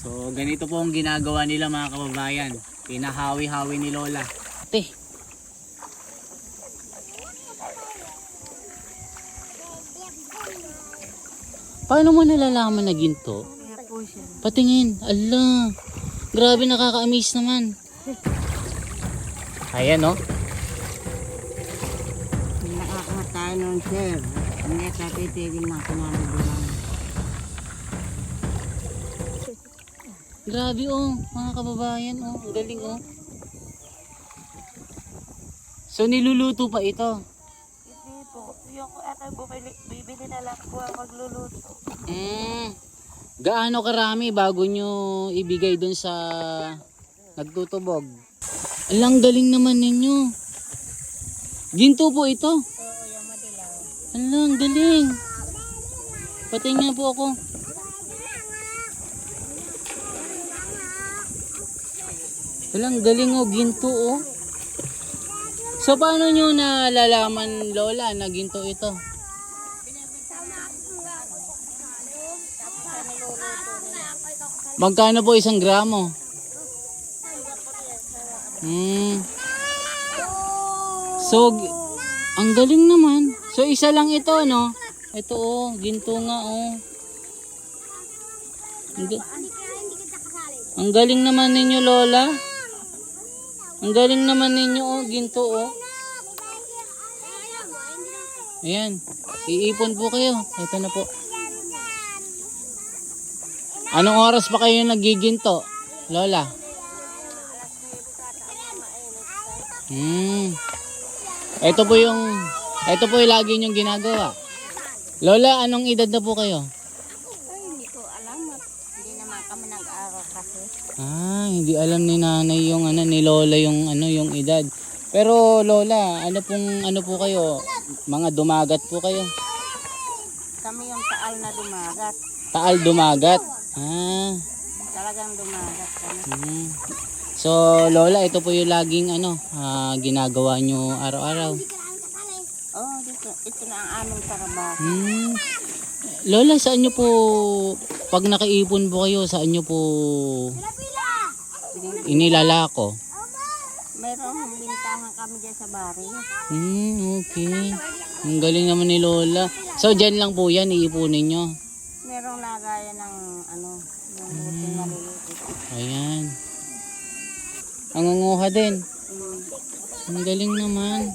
So ganito po ang ginagawa nila mga kababayan. Pinahawi-hawi ni Lola. Ate. Paano mo nalalaman na ginto? Patingin. Ala. Grabe, nakaka-amaze naman. Ayan o. Nakakatayo nun, sir. Hindi ka titigil na kumabulang. Grabe oh, mga kababayan oh. Ang galing oh. So niluluto pa ito? Hindi po. Yung bibili na lang po ang magluluto. Gaano karami bago nyo ibigay dun sa nagtutubog? Alang galing naman ninyo. Ginto po ito? Oo, yung madilaw. Alang galing. Patingin po ako. Alang galing oh, ginto oh. So paano nyo nalalaman Lola na ginto ito? Magkano po isang gramo? So, ang galing naman. So, isa lang ito, no? Ito, oh. Ginto nga, oh. Ang galing naman ninyo, Lola. Ang galing naman ninyo, oh. Ginto, oh. Ayan. Iipon po kayo. Ito na po. Anong oras pa kayo nagiginto, Lola? Ito po yung lagi niyong ginagawa. Lola, anong edad na po kayo? Ay, hindi ko alam. Hindi naman kami nag-aaral kasi. Hindi alam ni nanay yung ni Lola yung yung edad. Pero Lola, ano po kayo? Mga dumagat po kayo? Kami yung taal na dumagat. Taal dumagat? Talagang dumagat kami. So Lola, ito po yung laging ginagawa nyo araw-araw. Oh, ito na ang aming trabaho. Lola, saan nyo po, pag nakaipon po kayo, saan nyo po inilalako? Mayroong bintahan kami dyan sa bari. Okay. Ang galing naman ni Lola. So dyan lang po yan, iipunin nyo? Merong lagayan ng yung buting maluluto. Ayan. Ang ngunguha din. Ang galing naman.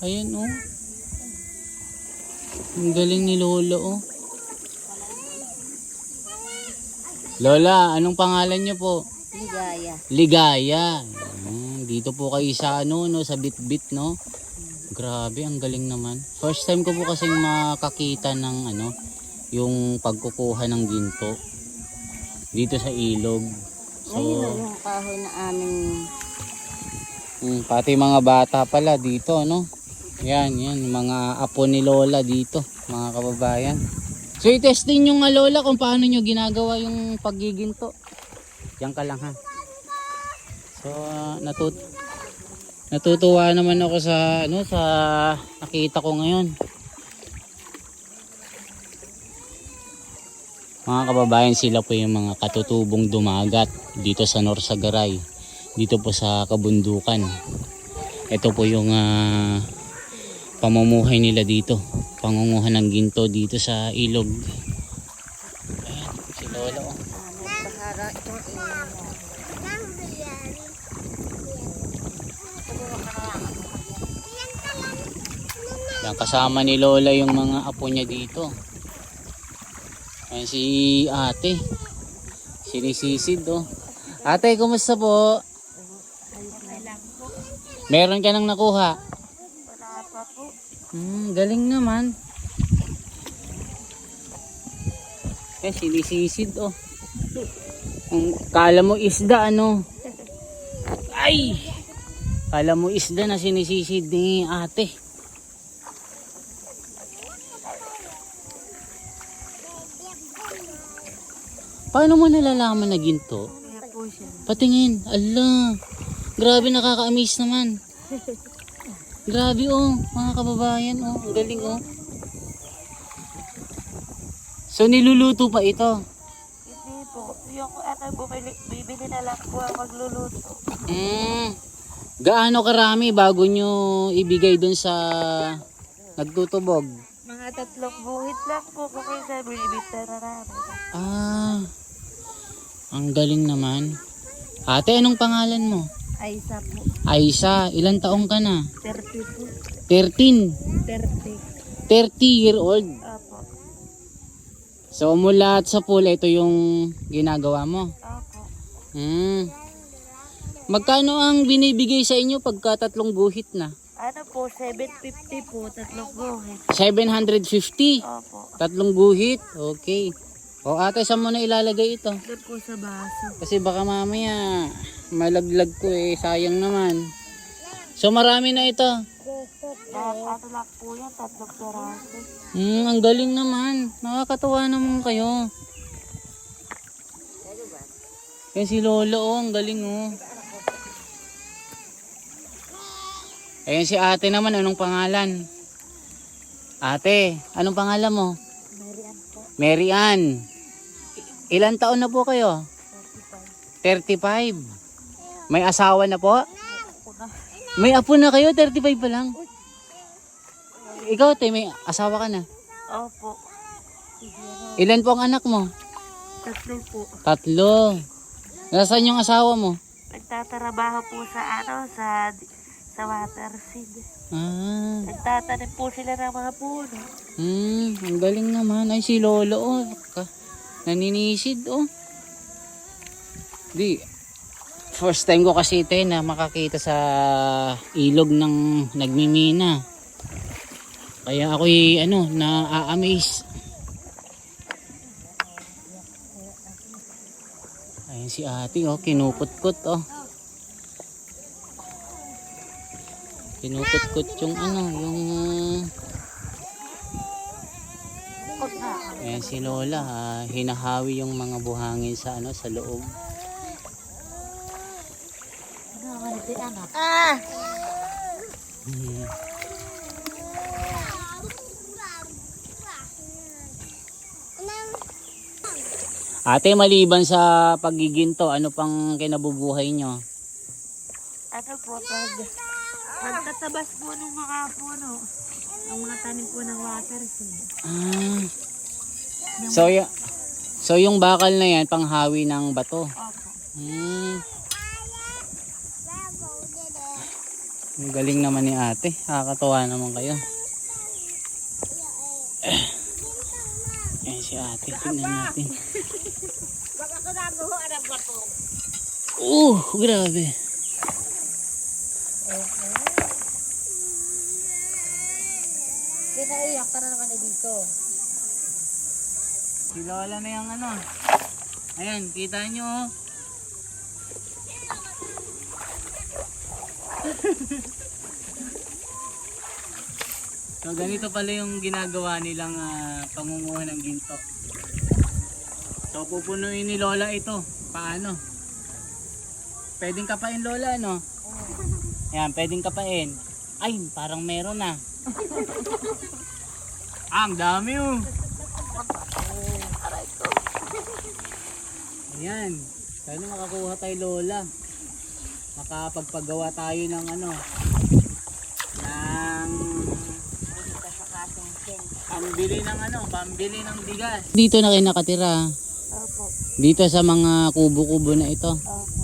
Ayan oh. Ang galing ni Lola oh. Lola, anong pangalan niyo po? Ligaya. Ligaya. Dito po kayo sa sa Bitbit no. Grabe, ang galing naman. First time ko po kasing makakita ng yung pagkukuha ng ginto dito sa ilog. So, ayun yung kahoy na aming pati mga bata pala dito, no? Yan, mga apo ni Lola dito, mga kababayan. So, i-testing nyo nga Lola kung paano nyo ginagawa yung paggiginto. Diyan ka lang ha. So, natutuwa naman ako sa sa nakita ko ngayon. Mga kababayan, sila po yung mga katutubong dumagat dito sa Norsagaray, dito po sa kabundukan. Ito po yung pamumuhay nila dito, pangunguha ng ginto dito sa ilog. Ayan, si Lola oh. bahara itong Yan, kasama ni Lola yung mga apo niya dito. Ayan si ate, sinisisid oh. Ate, kumusta po? Meron ka nang nakuha? wala pa po. Galing naman. Sinisisid oh. Kala mo isda Ay! Kala mo isda na sinisisid ni ate. Paano mo nalalaman na ginto? Kaya po siya. Patingin. Ala. Grabe, nakaka-amaze naman. Grabe oh, mga kababayan oh. Ang galing oh. So niluluto pa ito? Hindi po. yung bibili na lang po ang magluluto. Gaano karami bago nyo ibigay dun sa nagtutubog? Mga 3 buhit lang po kung minsan binibita na namin. Ah, ang galing naman. Ate, anong pangalan mo? Ay, isa po. Aisa, ilang taong ka na? 30 po. 13. 30. 30-year-old. Opo. So mula sa pool, ito yung ginagawa mo. Opo. Magkano ang binibigay sa inyo pagka 3 guhit na? Ano po, 750 po, 3 buhit. 750. Opo. 3 guhit. Okay. O ate, saan mo na ilalagay ito? Doon po sa baso. Kasi baka mamaya malaglag ko sayang naman. So marami na ito. Lahat ano lang po yan, 3 peraso. Ang galing naman. Nakakatuwa naman kayo. Yan si Lolo, ang galing Ayan si ate naman, anong pangalan? Ate, anong pangalan mo? Marian po. Mary Ann. Ilan taon na po kayo? 35. 35. May asawa na po? May apo na kayo? 35 pa lang? Ikaw, te, may asawa ka na? Opo. Ilan po ang anak mo? 3 po. 3. Nasaan yung asawa mo? Nagtatrabaho po sa water seed. Nagtatanim po sila ng mga puno. Ang galing naman. Ay, si Lolo, naninisid, Di, first time ko kasi ito na makakita sa ilog ng nagmimina. Kaya ako'y, na-amaze. Ayan si ate, kinupot-kot, Kinupot-kot yung Ayan si Lola, hinahawi yung mga buhangin sa sa loob. Ate, maliban sa paggiginto, ano pang kinabubuhay nyo? Ano po, pagtatabas po ng mga puno, ang mga tanim po ng water seed. So yung bakal na yan, panghawi ng bato. Opo. Ang galing naman ni ate. Nakakatuwa naman kayo. Ayan si ate. Tingnan natin. Grabe. Pinaiyak ka na naman dito. Si Lola na yung Ayan, kita nyo. So ganito pala yung ginagawa nilang pangunguha ng ginto. So pupunuin ni Lola ito. Paano? Pwedeng kapain, Lola, no? Ayan, pwedeng kapain. Ay, parang meron na. Ang dami Ayan. Sana makakuha tayo, Lola. Makapagpagawa tayo ng pambili ng bigas. Dito na kayo nakatira. Opo. Dito sa mga kubo-kubo na ito. Opo.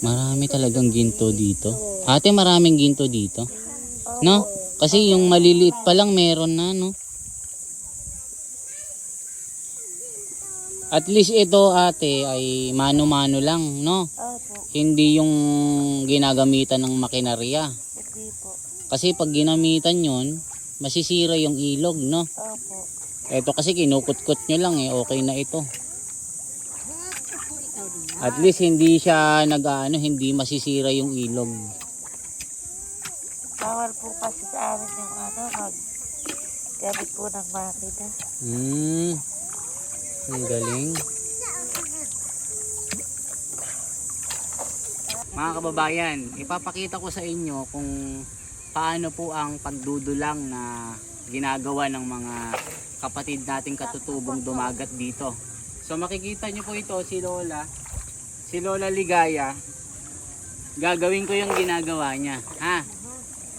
Marami talagang ginto dito. Ate, maraming ginto dito. No? Kasi yung maliliit pa lang meron na, no? At least ito, ate, ay mano-mano lang, no? Opo. Hindi yung ginagamitan ng makinarya. Hindi po. Kasi pag ginamitan yun, masisira yung ilog, no? Opo. Ito kasi kinukut-kut nyo lang, okay na ito. At least hindi siya hindi masisira yung ilog. Bawal po kasi sa amin yung gamit po ng makina. Ang galing. Mga kababayan, ipapakita ko sa inyo kung paano po ang pagdudulang na ginagawa ng mga kapatid nating katutubong dumagat dito. So makikita nyo po ito, si Lola Ligaya. Gagawin ko yung ginagawa niya, ha?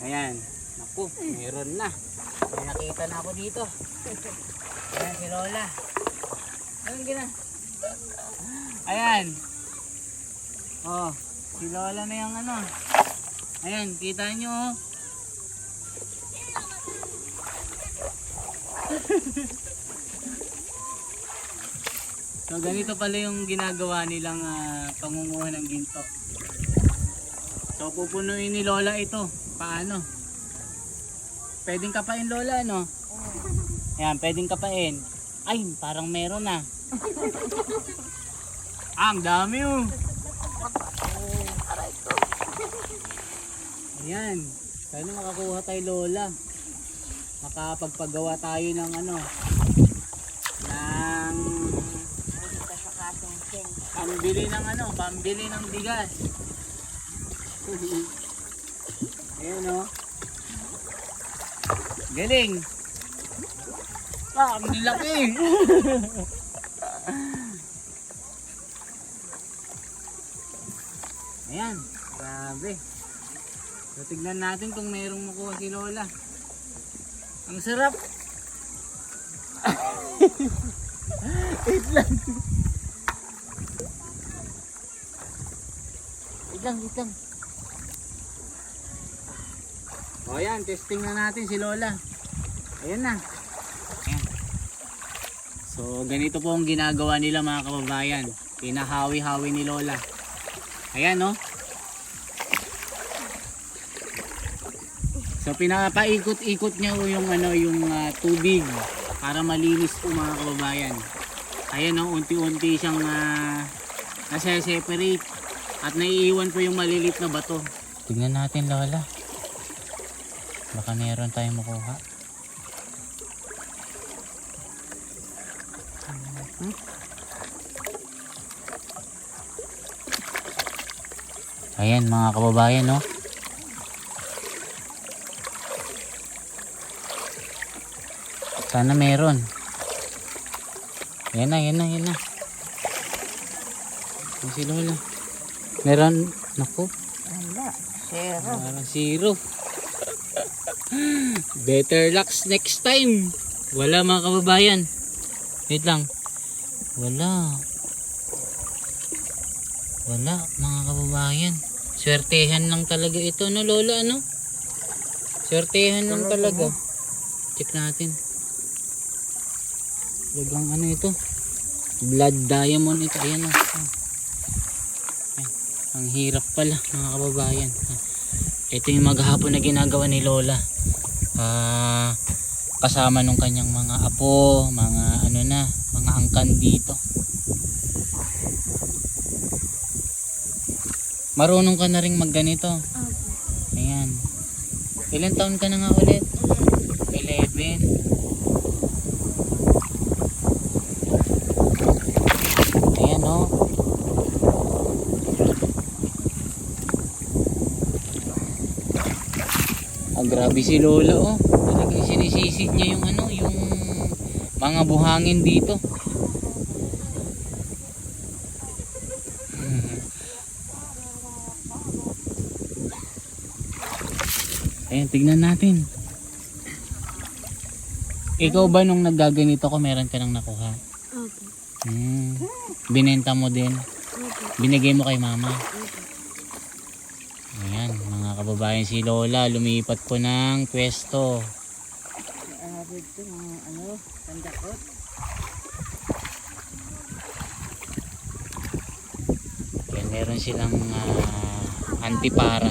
Ayan, naku, meron na. May nakita na ako dito. Ayan si Lola. Anong Ayan. Oh, si Lola na yung ano. Ayan, kita nyo oh. So ganito pala yung ginagawa nilang pangunguha ng ginto. So pupunuin ni Lola ito. Paano? Pwedeng kapain Lola, no? Ayan, pwedeng kapain. Ay, parang meron na. Ang dami oh. Ayan. Sana makakuha tayo Lola. Makapagpagawa tayo ng ano. Ng pambili ng ano, pambili ng bigas. Ayan oh. Galing. Ang laki. Ayan, grabe. So tignan natin kung mayroong makuha si Lola. Ang sarap. Wait lang. Wait lang. O yan, testing na natin si Lola. Ayan na. Ayan. So ganito po ang ginagawa nila mga kababayan. Pinahawi-hawi ni Lola. Ayan no. So pinapaikot-ikot niya po yung ano, yung tubig para malinis po mga kababayan. Ayan no, unti-unti siyang nase-separate at naiiwan po yung maliliit na bato. Tingnan natin Lola. Baka meron tayong makuha. Ayan mga kababayan no. Sana meron. Yan na. Yan si Lola. Meron. Naku. Wala. Zero. Parang zero. Better luck next time. Wala mga kababayan. Wait lang. Wala mga kababayan. Swertehan lang talaga ito no Lola ano? Swertehan lang talaga. Check natin. Lagang ano ito? Blood diamond ito. Ayan o. Ayan. Ang hirap pala mga kababayan. Ito yung maghapon na ginagawa ni Lola. Kasama nung kanyang mga apo, mga ano na, mga angkan dito. Marunong ka na rin magganito. Ayan. Ilan taon ka na nga ulit? 11. Ayan o. Grabe si Lola oh. Talagang sinisisid niya yung ano, yung mga buhangin dito. Ayan, tignan natin. Ikaw ba nung naggaganito ko meron ka nang nakuha? Okay. Binenta mo din? Okay. Binigay mo kay mama? Ayan, mga kababayan, si Lola lumipat po ng pwesto. Dito mga ano, tandakot. Ayan, meron silang antipara.